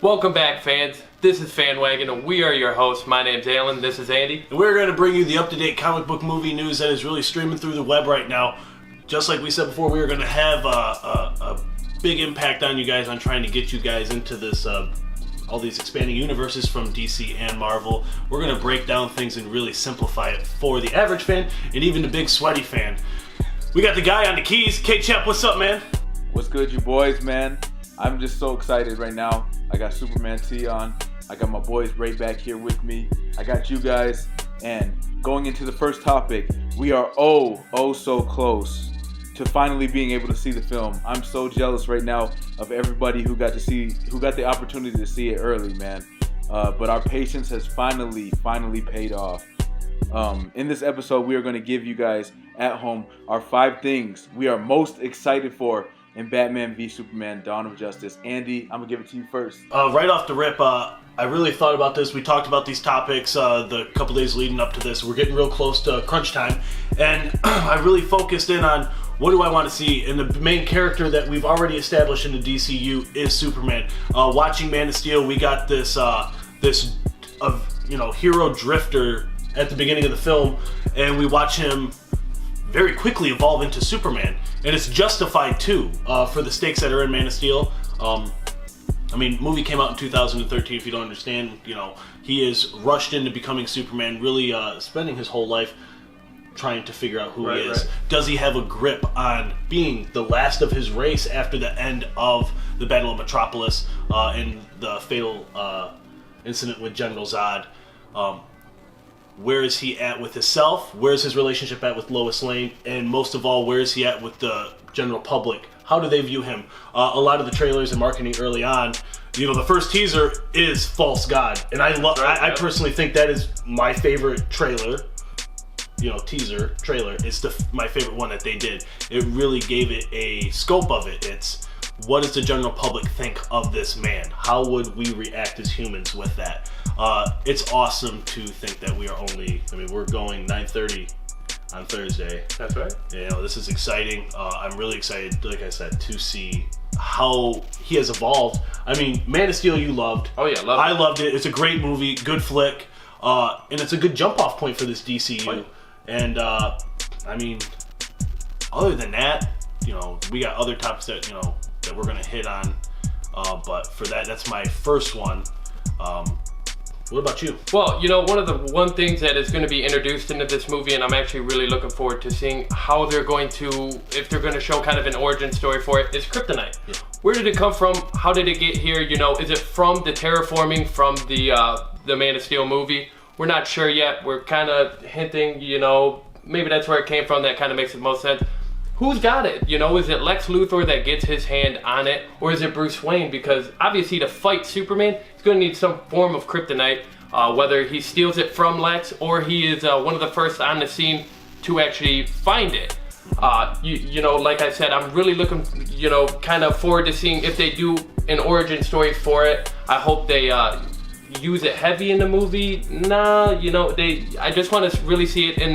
Welcome back, fans. This is FanWagon, and we are your hosts. My name's Alan. This is Andy. And we're going to bring you the up-to-date comic book movie news that is really streaming through the web right now. Just like we said before, we are going to have a big impact on you guys on trying to get you guys into this, all these expanding universes from DC and Marvel. We're going to break down things and really simplify it for the average fan and even the big sweaty fan. We got the guy on the keys. K-Chap, what's up, man? What's good, you boys, man? I'm just so excited right now. I got Superman T on. I got my boys right back here with me. I got you guys. And going into the first topic, we are so close to finally being able to see the film. I'm so jealous right now of everybody who got the opportunity to see it early, man. But our patience has finally paid off. In this episode, we are going to give you guys at home our 5 things we are most excited for in Batman v Superman: Dawn of Justice. Andy, I'm gonna give it to you first. Right off the rip, I really thought about this. We talked about these topics the couple days leading up to this. We're getting real close to crunch time, and I really focused in on what do I want to see. And the main character that we've already established in the DCU is Superman. Watching Man of Steel, we got this hero drifter at the beginning of the film, and we watch him very quickly evolve into Superman, and it's justified too for the stakes that are in Man of Steel. Movie came out in 2013. If you don't understand, he is rushed into becoming Superman, really spending his whole life trying to figure out who he is. Right. Does he have a grip on being the last of his race after the end of the Battle of Metropolis and the fatal incident with General Zod? Where is he at with himself? Where's his relationship at with Lois Lane? And most of all, where is he at with the general public? How do they view him? A lot of the trailers and marketing early on, the first teaser is False God. And I personally think that is my favorite trailer. Teaser, trailer. It's my favorite one that they did. It really gave it a scope of it. It's, what does the general public think of this man? How would we react as humans with that? It's awesome to think that we're going 9:30 on Thursday. That's right. This is exciting. I'm really excited, like I said, to see how he has evolved. Man of Steel you loved. Oh yeah, I loved it. It's a great movie, good flick, and it's a good jump off point for this DCU. Right. And other than that, we got other topics that that we're gonna hit on. But for that's my first one. What about you? Well, one of the things that is going to be introduced into this movie, and I'm actually really looking forward to seeing how they're going to, if they're going to show kind of an origin story for it, is kryptonite. Yeah. Where did it come from? How did it get here? Is it from the terraforming from the Man of Steel movie? We're not sure yet. We're kind of hinting, maybe that's where it came from. That kind of makes the most sense. Who's got it? Is it Lex Luthor that gets his hand on it? Or is it Bruce Wayne? Because obviously to fight Superman, he's going to need some form of kryptonite. Whether he steals it from Lex or he is one of the first on the scene to actually find it. Like I said, I'm really looking, kind of forward to seeing if they do an origin story for it. I hope they use it heavy in the movie. I just want to really see it in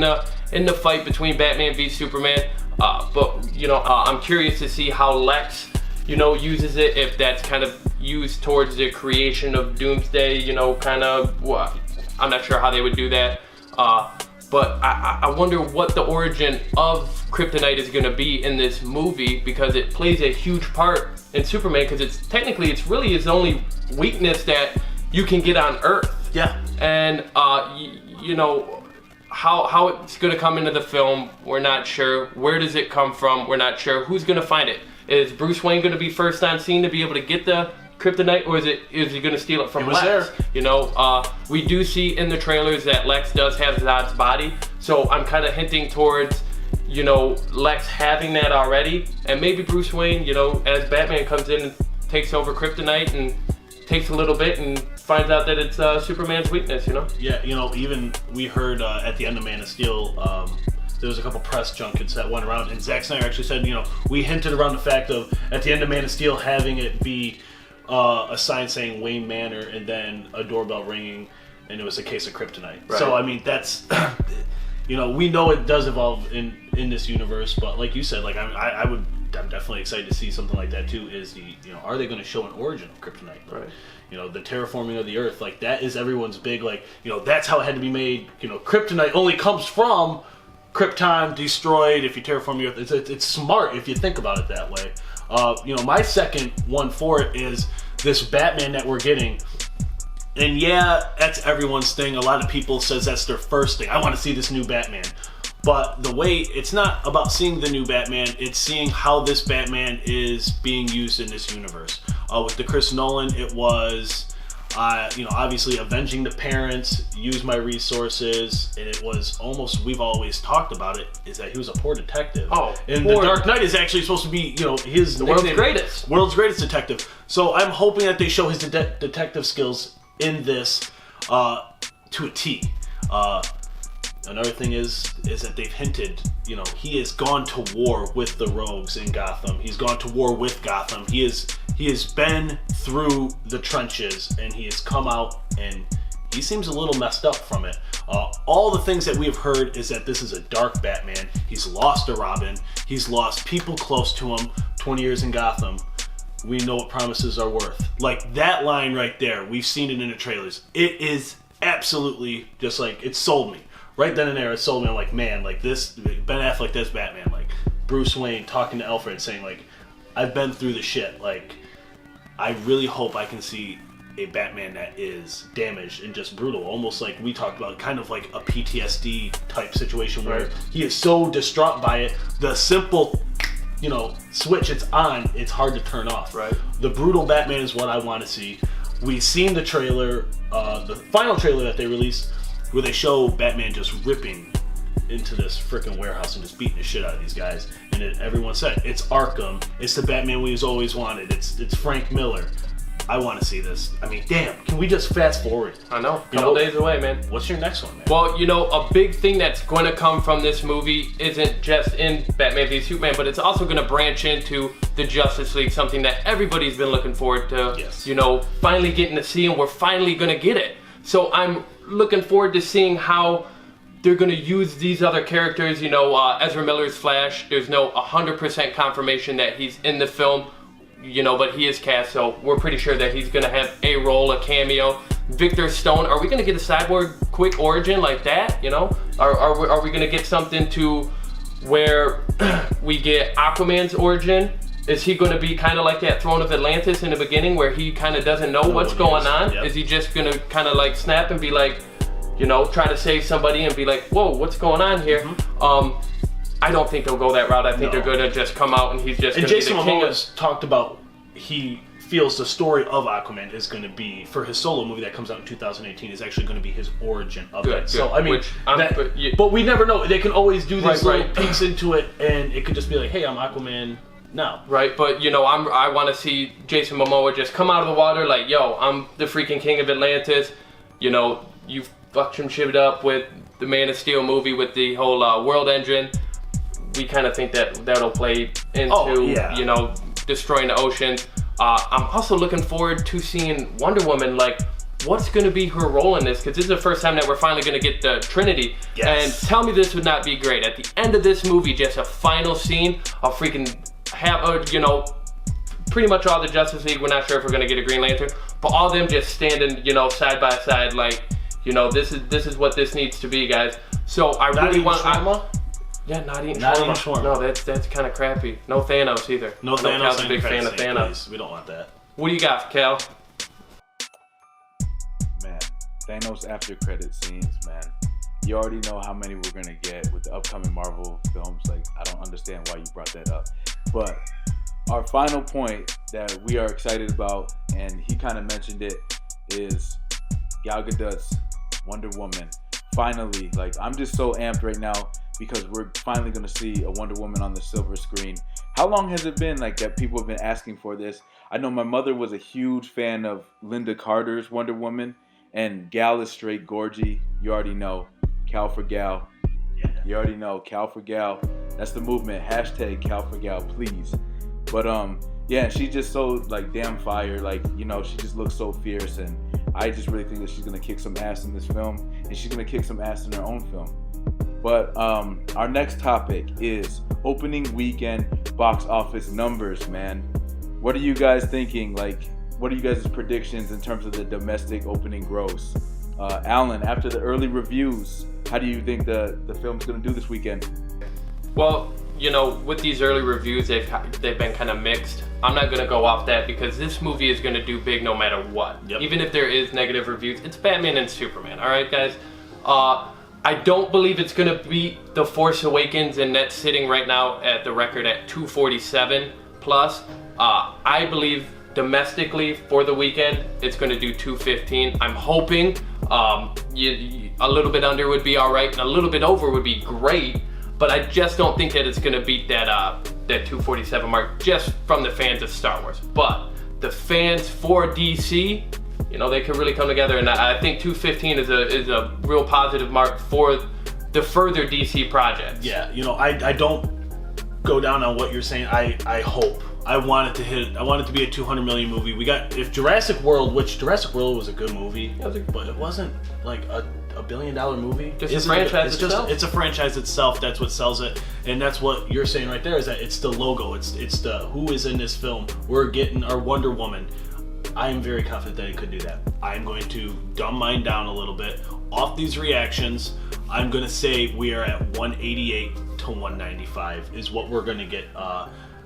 the fight between Batman v Superman. I'm curious to see how Lex, uses it, if that's kind of used towards the creation of Doomsday, I'm not sure how they would do that. But I wonder what the origin of kryptonite is going to be in this movie, because it plays a huge part in Superman, because it's really his only weakness that you can get on Earth. Yeah. And, how it's going to come into the film, we're not sure. Where does it come from? We're not sure. Who's going to find it? Is Bruce Wayne going to be first on scene to be able to get the kryptonite, or is he going to steal it from Lex? There. We do see in the trailers that Lex does have Zod's body, so I'm kind of hinting towards, Lex having that already, and maybe Bruce Wayne, as Batman comes in and takes over kryptonite and takes a little bit and finds out that it's Superman's weakness, Yeah, even we heard at the end of Man of Steel, there was a couple press junkets that went around, and Zack Snyder actually said, we hinted around the fact of, at the end of Man of Steel, having it be a sign saying Wayne Manor, and then a doorbell ringing, and it was a case of kryptonite. Right. So, that's, we know it does evolve in this universe, but like you said, I would I'm definitely excited to see something like that too. Is are they going to show an origin of Kryptonite? Right. The terraforming of the Earth, like that is everyone's big, like, that's how it had to be made. Kryptonite only comes from Krypton destroyed. If you terraform the Earth, it's smart if you think about it that way. My second one for it is this Batman that we're getting. And yeah, that's everyone's thing. A lot of people says that's their first thing. I want to see this new Batman. But the way, it's not about seeing the new Batman, it's seeing how this Batman is being used in this universe. With the Chris Nolan, it was, obviously avenging the parents, use my resources, and it was almost, we've always talked about it, is that he was a poor detective. And The Dark Knight is actually supposed to be, his the world's greatest. World's greatest detective. So I'm hoping that they show his detective skills in this to a T. Another thing is that they've hinted, he has gone to war with the rogues in Gotham. He's gone to war with Gotham. He has been through the trenches, and he has come out, and he seems a little messed up from it. All the things that we have heard is that this is a dark Batman. He's lost a Robin. He's lost people close to him. 20 years in Gotham. We know what promises are worth. Like that line right there, we've seen it in the trailers. It is absolutely just like, it sold me. Right then and there, it sold me. I'm like, man, like this, Ben Affleck does Batman. Like Bruce Wayne talking to Alfred saying, like, I've been through the shit. Like, I really hope I can see a Batman that is damaged and just brutal. Almost like we talked about, kind of like a PTSD type situation where he is so distraught by it. The simple, switch it's on, it's hard to turn off. Right. The brutal Batman is what I want to see. We've seen the trailer, the final trailer that they released, where they show Batman just ripping into this freaking warehouse and just beating the shit out of these guys. And everyone said, it's Arkham. It's the Batman we've always wanted. It's Frank Miller. I want to see this. I mean, damn, can we just fast forward? I know. Couple days away, man. What's your next one, man? Well, a big thing that's going to come from this movie isn't just in Batman v Superman, but it's also going to branch into the Justice League, something that everybody's been looking forward to. Yes. Finally getting to see, and we're finally going to get it. So I'm looking forward to seeing how they're going to use these other characters. Ezra Miller's Flash, there's no 100% confirmation that he's in the film, but he is cast, so we're pretty sure that he's going to have a role, a cameo. Victor Stone, are we going to get a Cyborg quick origin like that? Are we going to get something to where we get Aquaman's origin? Is he going to be kind of like that Throne of Atlantis in the beginning where he kind of doesn't know what's going on? Yep. Is he just going to kind of like snap and be like, try to save somebody and be like, whoa, what's going on here? Mm-hmm. I don't think they'll go that route. I think they're going to just come out and he's just going to be the king. And Jason Momoa has talked about he feels the story of Aquaman is going to be, for his solo movie that comes out in 2018, is actually going to be his origin of it. So, I mean, but we never know. They can always do these little peeks into it, and it could just be like, hey, I'm Aquaman. No. Right, but I want to see Jason Momoa just come out of the water like, yo, I'm the freaking king of Atlantis. You fucked some shit up with the Man of Steel movie with the whole world engine. We kind of think that'll play into, destroying the oceans. I'm also looking forward to seeing Wonder Woman, like, what's going to be her role in this? Because this is the first time that we're finally going to get the Trinity. Yes. And tell me this would not be great. At the end of this movie, just a final scene of freaking have, pretty much all the Justice League. We're not sure if we're going to get a Green Lantern, but all of them just standing, side by side, like, this is what this needs to be, guys. So I really want. Not eating shawarma. No, that's kind of crappy. No Thanos either. No Thanos. Cal's a big fan of Thanos. Please, we don't want that. What do you got, Cal? Man, Thanos after credit scenes, man. You already know how many we're gonna get with the upcoming Marvel films. Like, I don't understand why you brought that up. But our final point that we are excited about, and he kind of mentioned it, is Gal Gadot's Wonder Woman. Finally, like, I'm just so amped right now because we're finally gonna see a Wonder Woman on the silver screen. How long has it been like that people have been asking for this? I know my mother was a huge fan of Linda Carter's Wonder Woman, and Gal is straight gorgy. You already know. Cal for Gal. You already know. Cal for Gal. That's the movement. Hashtag Cal for Gal, please. But yeah, she's just so like damn fire. Like, she just looks so fierce, and I just really think that she's gonna kick some ass in this film, and she's gonna kick some ass in her own film. But our next topic is opening weekend box office numbers, man. What are you guys thinking? Like, what are you guys' predictions in terms of the domestic opening gross? Alan, after the early reviews, how do you think the film's going to do this weekend? Well, you know, with these early reviews, they've been kind of mixed. I'm not going to go off that because this movie is going to do big no matter what. Yep. Even if there is negative reviews, it's Batman and Superman, all right, guys? I don't believe it's going to beat The Force Awakens, and that's sitting right now at the record at 247 plus. I believe domestically for the weekend, it's going to do 215. I'm hoping a little bit under would be all right, and a little bit over would be great. But I just don't think that it's going to beat that 247 mark just from the fans of Star Wars. But the fans for DC, you know, they could really come together, and I think 215 is a real positive mark for the further DC projects. Yeah, you know, I don't go down on what you're saying. I hope. I want it to be a 200 million movie. If Jurassic World was a good movie, but it wasn't like a $1 billion movie. Just a franchise itself. It's a franchise itself. That's what sells it, and that's what you're saying right there. Is that it's the logo. It's the who is in this film. We're getting our Wonder Woman. I am very confident that it could do that. I'm going to dumb mine down a little bit off these reactions. I'm going to say we are at 188 to 195 is what we're going to get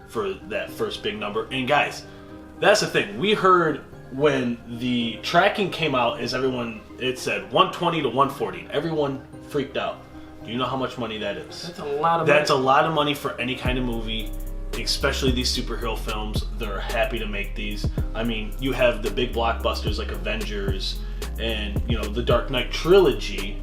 for that first big number. And guys, that's the thing. We heard when the tracking came out, it said 120 to 140. Everyone freaked out. Do you know how much money that is? That's a lot of money. That's a lot of money for any kind of movie, especially these superhero films. They're happy to make these. I mean, you have the big blockbusters like Avengers and, you know, the Dark Knight trilogy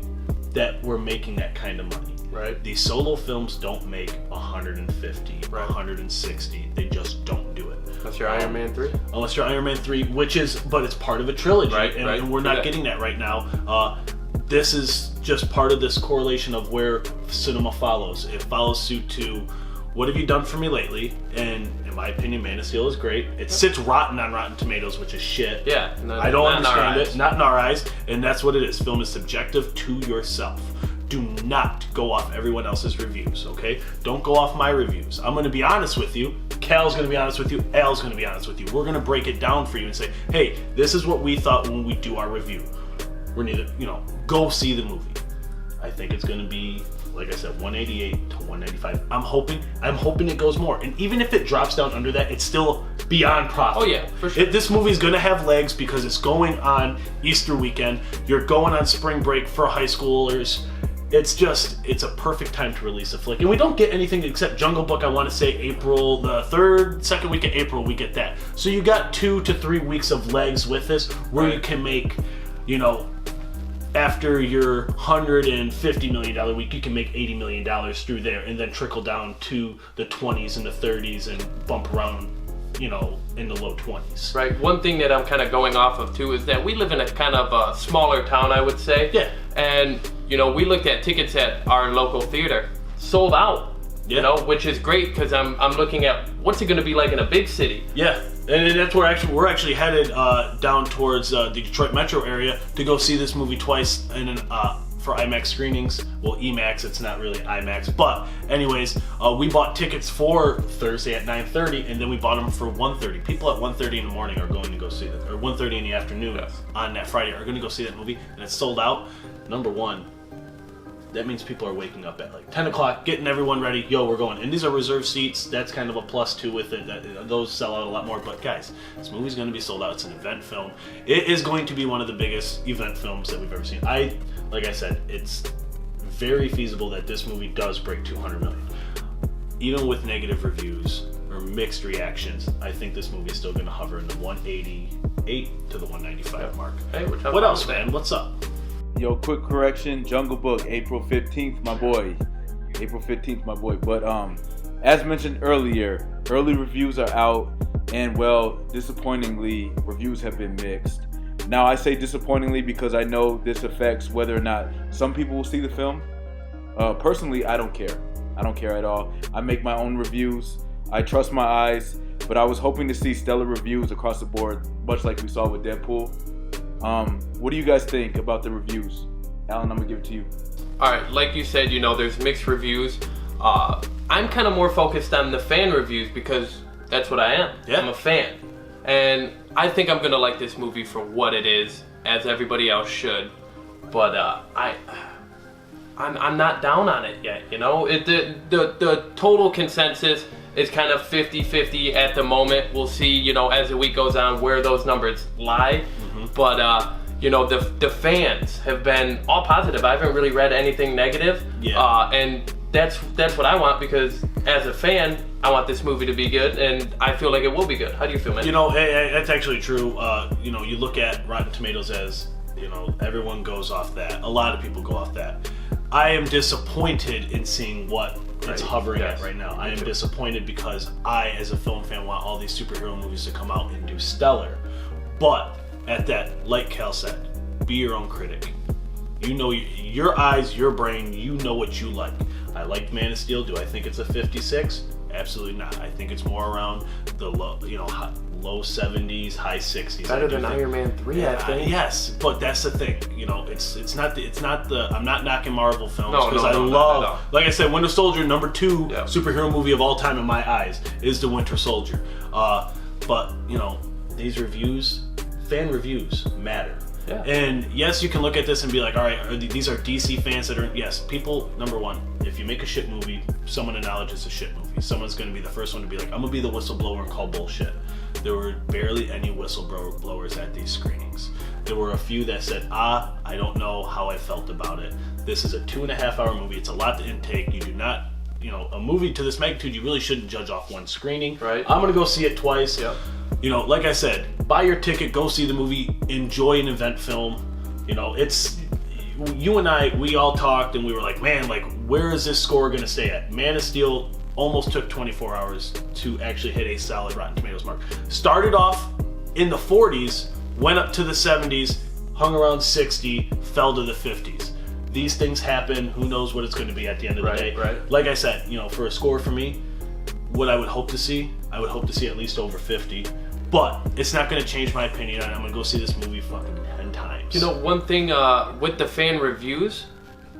that were making that kind of money. Right. These solo films don't make 150 or 160. They just don't do it. Unless you're Iron Man 3. Unless you're Iron Man 3, but it's part of a trilogy. Right, and we're not getting that right now. This is just part of this correlation of where cinema follows. It follows suit to what have you done for me lately? And in my opinion, Man of Steel is great. It sits rotten on Rotten Tomatoes, which is shit. Yeah. I don't understand it. Not in our eyes. And that's what it is. Film is subjective to yourself. Do not go off everyone else's reviews, okay? Don't go off my reviews. I'm going to be honest with you. Cal's going to be honest with you. Al's going to be honest with you. We're going to break it down for you and say, hey, this is what we thought when we do our review. We're neither, go see the movie. I think it's going to be, like I said, 188 to 195. I'm hoping it goes more. And even if it drops down under that, it's still beyond profit. Oh yeah, for sure. This movie's going to have legs because it's going on Easter weekend. You're going on spring break for high schoolers. It's a perfect time to release a flick. And we don't get anything except Jungle Book, I want to say April, the second week of April, we get that. So you got 2 to 3 weeks of legs with this where you can make, after your $150 million week, you can make $80 million through there and then trickle down to the 20s and the 30s and bump around, in the low 20s. Right. One thing that I'm kind of going off of too is that we live in a kind of a smaller town, I would say. Yeah. And, we looked at tickets at our local theater, sold out, which is great because I'm looking at what's it going to be like in a big city. Yeah. And that's where we're actually headed down towards the Detroit metro area to go see this movie twice for IMAX screenings. Well, EMAX, it's not really IMAX. But anyways, we bought tickets for Thursday at 9:30, and then we bought them for 1:30. People at 1:30 in the morning are going to go see that, or 1:30 in the afternoon on that Friday are going to go see that movie, and it's sold out. Number one, that means people are waking up at like 10 o'clock, getting everyone ready. Yo, we're going. And these are reserved seats. That's kind of a plus too with it. Those sell out a lot more. But guys, this movie's going to be sold out. It's an event film. It is going to be one of the biggest event films that we've ever seen. Like I said, it's very feasible that this movie does break 200 million. Even with negative reviews or mixed reactions, I think this movie is still going to hover in the 188 to the 195 mark. Hey, what else, man? What's up? Yo, quick correction, Jungle Book, April 15th, my boy. April 15th, my boy. But as mentioned earlier, early reviews are out, and well, disappointingly, reviews have been mixed. Now, I say disappointingly because I know this affects whether or not some people will see the film. Personally, I don't care. I don't care at all. I make my own reviews. I trust my eyes, but I was hoping to see stellar reviews across the board, much like we saw with Deadpool. What do you guys think about the reviews? Alan, I'm gonna give it to you. all right, like you said, you know, there's mixed reviews. I'm kind of more focused on the fan reviews because that's what I am. Yeah. I'm a fan. And I think I'm going to like this movie for what it is, as everybody else should. But I'm not down on it yet, you know? The total consensus is kind of 50-50 at the moment. We'll see, you know, as the week goes on where those numbers lie. But, you know, the fans have been all positive. I haven't really read anything negative. Yeah. And that's what I want, because as a fan, I want this movie to be good, and I feel like it will be good. How do you feel, man? You know, that's actually true. You know, you look at Rotten Tomatoes as, you know, everyone goes off that. A lot of people go off that. I am disappointed in seeing what it's hovering at right now. I am disappointed because I, as a film fan, want all these superhero movies to come out and do stellar. But at that, like Cal said, be your own critic. You know, your eyes, your brain, you know what you like. I liked Man of Steel. Do I think it's a 56? Absolutely not. I think it's more around the low, you know, low 70s, high 60s. Better than Iron Man 3, I think. Yes, but that's the thing. You know, it's not the. I'm not knocking Marvel films No, because I no, love, like I said, Winter Soldier, number 2 Yeah. superhero movie of all time in my eyes is The Winter Soldier. But you know, these reviews, fan reviews matter. Yeah. And yes, you can look at this and be like, all right, these are DC fans that are, yes, people, number one, if you make a shit movie, someone acknowledges a shit movie. Someone's going to be the first one to be like, I'm going to be the whistleblower and call bullshit. There were barely any whistleblowers at these screenings. There were a few that said, I don't know how I felt about it. This is a 2.5-hour movie. It's a lot to intake. You do not, you know, a movie to this magnitude, you really shouldn't judge off one screening. Right. I'm going to go see it twice. Yep. You know, like I said, buy your ticket, go see the movie, enjoy an event film. You know, it's, you and I, we all talked and we were like, man, like, where is this score going to stay at? Man of Steel almost took 24 hours to actually hit a solid Rotten Tomatoes mark. Started off in the 40s, went up to the 70s, hung around 60, fell to the 50s. These things happen. Who knows what it's going to be at the end of the day. Right. Like I said, you know, for a score for me, what I would hope to see, I would hope to see at least over 50. But it's not going to change my opinion, and I'm going to go see this movie fucking 10 times. You know, one thing with the fan reviews,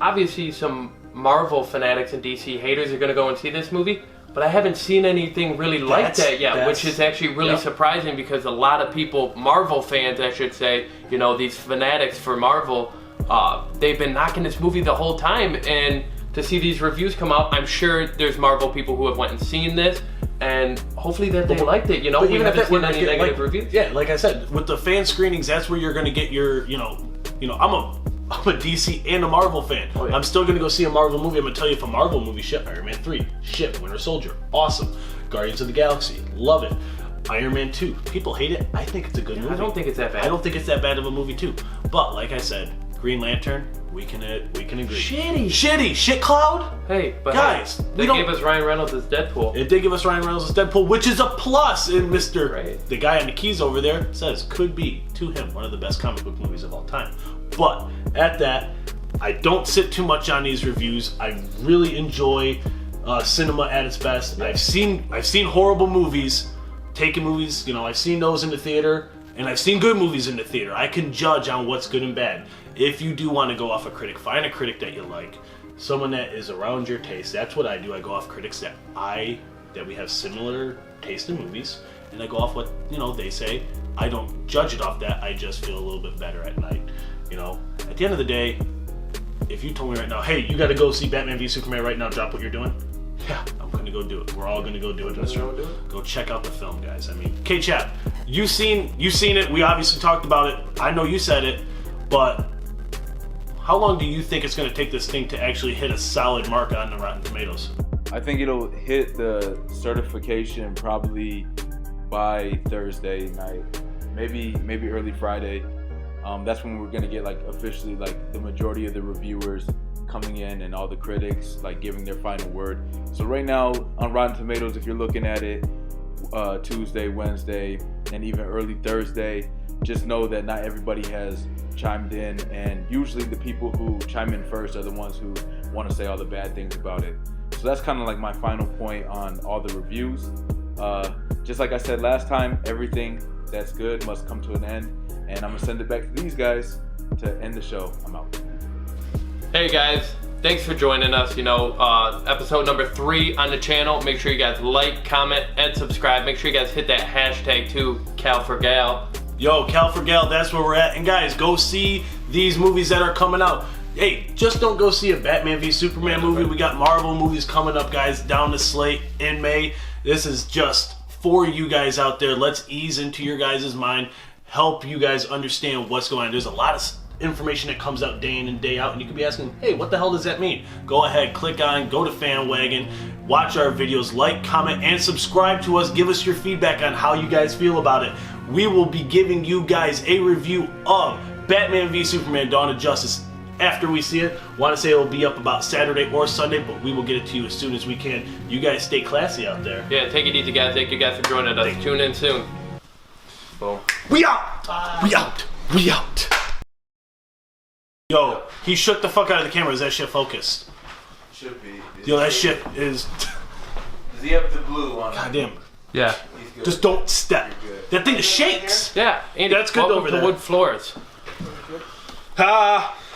obviously some Marvel fanatics and DC haters are going to go and see this movie, but I haven't seen anything really like that yet, which is actually really surprising, because a lot of people, Marvel fans I should say, you know, these fanatics for Marvel, they've been knocking this movie the whole time, and to see these reviews come out, I'm sure there's Marvel people who have went and seen this, and hopefully that they liked it, you know. We haven't seen any negative reviews. Yeah, like I said, with the fan screenings, that's where you're going to get your, you know, I'm a DC and a Marvel fan. Oh, yeah. I'm still going to go see a Marvel movie. I'm going to tell you, if a Marvel movie, shit, Iron Man 3, shit, Winter Soldier, awesome. Guardians of the Galaxy, love it. Iron Man 2, people hate it. I think it's a good movie. I don't think it's that bad. I don't think it's that bad of a movie too. But like I said, Green Lantern, we can agree. Shitty, shit cloud. Hey, but guys, they gave us Ryan Reynolds as Deadpool. It did give us Ryan Reynolds as Deadpool, which is a plus. And Right. the guy on the keys over there says could be, to him, one of the best comic book movies of all time. But at that, I don't sit too much on these reviews. I really enjoy cinema at its best. I've seen horrible movies, taken movies. You know, I've seen those in the theater, and I've seen good movies in the theater. I can judge on what's good and bad. If you do want to go off a critic, find a critic that you like, someone that is around your taste. That's what I do. I go off critics that we have similar taste in movies, and I go off what, you know, they say. I don't judge it off that. I just feel a little bit better at night. You know, at the end of the day, if you told me right now, hey, you got to go see Batman v Superman right now, drop what you're doing. Yeah, I'm gonna go do it. We're all gonna go do it in this room. Go check out the film, guys. I mean, K-Chap, you seen it. We obviously talked about it. I know you said it, but how long do you think it's gonna take this thing to actually hit a solid mark on the Rotten Tomatoes? I think it'll hit the certification probably by Thursday night, maybe early Friday. That's when we're gonna get like officially like the majority of the reviewers coming in and all the critics like giving their final word. So right now on Rotten Tomatoes, if you're looking at it Tuesday, Wednesday, and even early Thursday, just know that not everybody has chimed in, and usually the people who chime in first are the ones who want to say all the bad things about it. So that's kind of like my final point on all the reviews. Just like I said last time, everything that's good must come to an end, and I'm gonna send it back to these guys to end the show. I'm out. Hey guys, thanks for joining us. You know, episode number 3 on the channel. Make sure you guys like, comment, and subscribe. Make sure you guys hit that hashtag too, Cal4Gal. Yo, Cal4Gal, that's where we're at. And guys, go see these movies that are coming out. Hey, just don't go see a Batman v Superman movie. We got Marvel movies coming up, guys, down the slate in May. This is just for you guys out there. Let's ease into your guys' mind, help you guys understand what's going on. There's a lot of information that comes out day in and day out, and you could be asking, hey, what the hell does that mean? Go ahead, click on, go to FanWagon, watch our videos, like, comment, and subscribe to us. Give us your feedback on how you guys feel about it. We will be giving you guys a review of Batman v Superman Dawn of Justice after we see it. Want to say it will be up about Saturday or Sunday, but we will get it to you as soon as we can. You guys stay classy out there. Yeah, take it easy, guys. Thank you guys for joining us. Tune in soon. Boom. We out! We out! We out! Yo, he shook the fuck out of the camera. Is that shit focused? Should be. Yo, that shit is... Does he have the blue on? Goddamn. Yeah. He's good. Just don't step. That thing shakes. Yeah, Andy, That's good welcome over to there. Wood Floors. Ha!